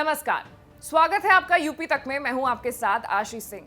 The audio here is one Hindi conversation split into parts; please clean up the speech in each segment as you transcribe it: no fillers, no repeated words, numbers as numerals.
नमस्कार, स्वागत है आपका यूपी तक में। मैं हूं आपके साथ आशीष सिंह।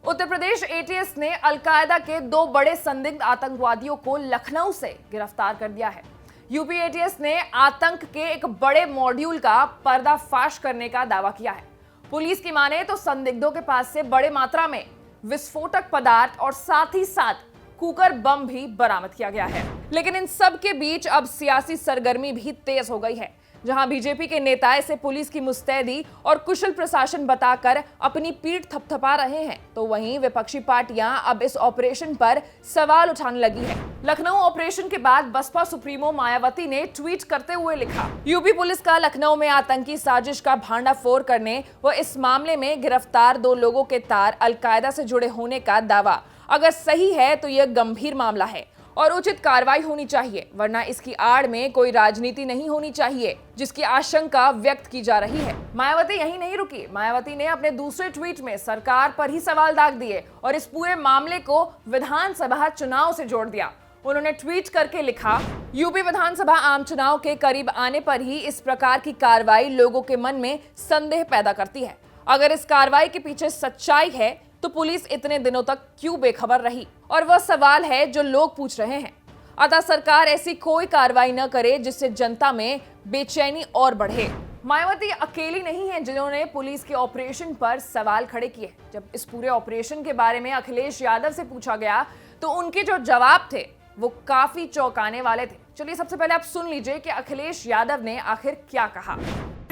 उत्तर प्रदेश एटीएस ने अलकायदा के 2 बड़े संदिग्ध आतंकवादियों को लखनऊ से गिरफ्तार कर दिया है। यूपी एटीएस ने आतंक के एक बड़े मॉड्यूल का पर्दाफाश करने का दावा किया है। पुलिस की माने तो संदिग्धों के पास से बड़े मात्रा में विस्फोटक पदार्थ और साथ ही साथ कुकर बम भी बरामद किया गया है। लेकिन इन सब के बीच अब सियासी सरगर्मी भी तेज हो गई है, जहां बीजेपी के नेता इसे पुलिस की मुस्तैदी और कुशल प्रशासन बताकर अपनी पीठ थपथपा रहे हैं, तो वहीं विपक्षी पार्टियां अब इस ऑपरेशन पर सवाल उठाने लगी है। लखनऊ ऑपरेशन के बाद बसपा सुप्रीमो मायावती ने ट्वीट करते हुए लिखा, यूपी पुलिस का लखनऊ में आतंकी साजिश का भांडाफोड़ करने व इस मामले में गिरफ्तार 2 लोगों के तार अलकायदा से जुड़े होने का दावा अगर सही है तो यह गंभीर मामला है और उचित कार्रवाई होनी चाहिए, वरना इसकी आड़ में कोई राजनीति नहीं होनी चाहिए, जिसकी आशंका व्यक्त की जा रही है। मायावती यहीं नहीं रुकी। मायावती ने अपने दूसरे ट्वीट में सरकार पर ही सवाल दाग दिए और इस पूरे मामले को विधानसभा चुनाव से जोड़ दिया। उन्होंने ट्वीट करके लिखा, यूपी विधानसभा आम चुनाव के करीब आने पर ही इस प्रकार की कार्रवाई लोगों के मन में संदेह पैदा करती है। अगर इस कार्रवाई के पीछे सच्चाई है तो पुलिस इतने दिनों तक क्यों बेखबर रही, और वह सवाल है जो लोग पूछ रहे हैं। अतः सरकार ऐसी कोई कार्रवाई न करे जिससे जनता में बेचैनी और बढ़े। मायावती अकेली नहीं है जिन्होंने पुलिस के ऑपरेशन पर सवाल खड़े किए। जब इस पूरे ऑपरेशन के बारे में अखिलेश यादव से पूछा गया तो उनके जो जवाब थे वो काफी चौंकाने वाले थे। चलिए सबसे पहले आप सुन लीजिए कि अखिलेश यादव ने आखिर क्या कहा।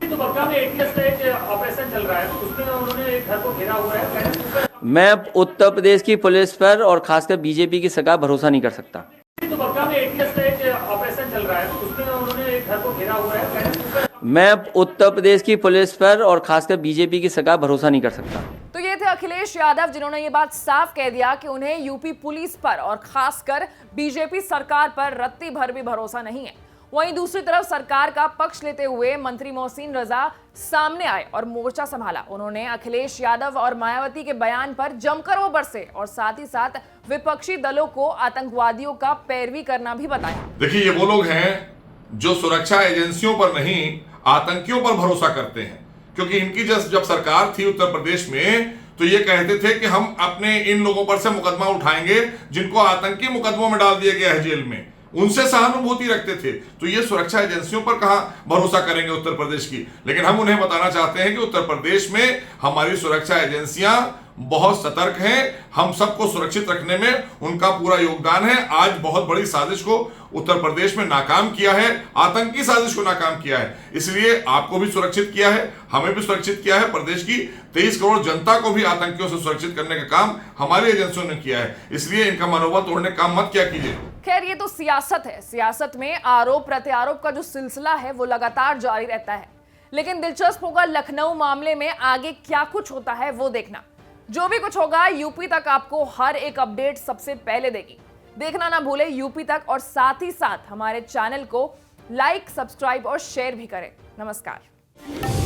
तो बक्का में एटीएस का एक ऑपरेशन चल रहा है, उसमें उन्होंने एक घर को घेरा हुआ है। मैं उत्तर प्रदेश की पुलिस पर और खासकर बीजेपी की सरकार भरोसा नहीं कर सकता। तो बक्का में एटीएस का एक ऑपरेशन चल रहा है, उसमें उन्होंने एक घर को घेरा हुआ है। मैं उत्तर प्रदेश की पुलिस पर और खासकर बीजेपी की सरकार भरोसा नहीं कर सकता। तो ये थे अखिलेश यादव जिन्होंने ये बात साफ कह दिया कि उन्हें यूपी पुलिस पर और खासकर बीजेपी सरकार पर रत्ती भर भी भरोसा नहीं है। वहीं दूसरी तरफ सरकार का पक्ष लेते हुए मंत्री मोहसिन रजा सामने आए और मोर्चा संभाला। उन्होंने अखिलेश यादव और मायावती के बयान पर जमकर वो बरसे और साथ ही साथ विपक्षी दलों को आतंकवादियों का पैरवी करना भी बताया। देखिए, ये वो लोग हैं जो सुरक्षा एजेंसियों पर नहीं आतंकियों पर भरोसा करते हैं, क्योंकि इनकी जब सरकार थी उत्तर प्रदेश में तो ये कहते थे कि हम अपने इन लोगों पर से मुकदमा उठाएंगे जिनको आतंकी मुकदमों में डाल दिया गया है जेल में, उनसे सहानुभूति रखते थे। तो ये सुरक्षा एजेंसियों पर कहां भरोसा करेंगे उत्तर प्रदेश की। लेकिन हम उन्हें बताना चाहते हैं कि उत्तर प्रदेश में हमारी सुरक्षा एजेंसियां बहुत सतर्क हैं, हम सबको सुरक्षित रखने में उनका पूरा योगदान है। आज बहुत बड़ी साजिश को उत्तर प्रदेश में नाकाम किया है, आतंकी साजिश को नाकाम किया है। इसलिए आपको भी सुरक्षित किया है, हमें भी सुरक्षित किया है, प्रदेश की 23 करोड़ जनता को भी आतंकियों से सुरक्षित करने का काम हमारी एजेंसियों ने किया है। इसलिए इनका मनोबल तोड़ने का काम मत क्या कीजिए। खैर, ये तो सियासत है। सियासत में आरोप प्रत्यारोप का जो सिलसिला है वो लगातार जारी रहता है। लेकिन दिलचस्प होगा लखनऊ मामले में आगे क्या कुछ होता है वो देखना। जो भी कुछ होगा यूपी तक आपको हर एक अपडेट सबसे पहले देगी। देखना ना भूले यूपी तक, और साथ ही साथ हमारे चैनल को लाइक, सब्सक्राइब और शेयर भी करें। नमस्कार।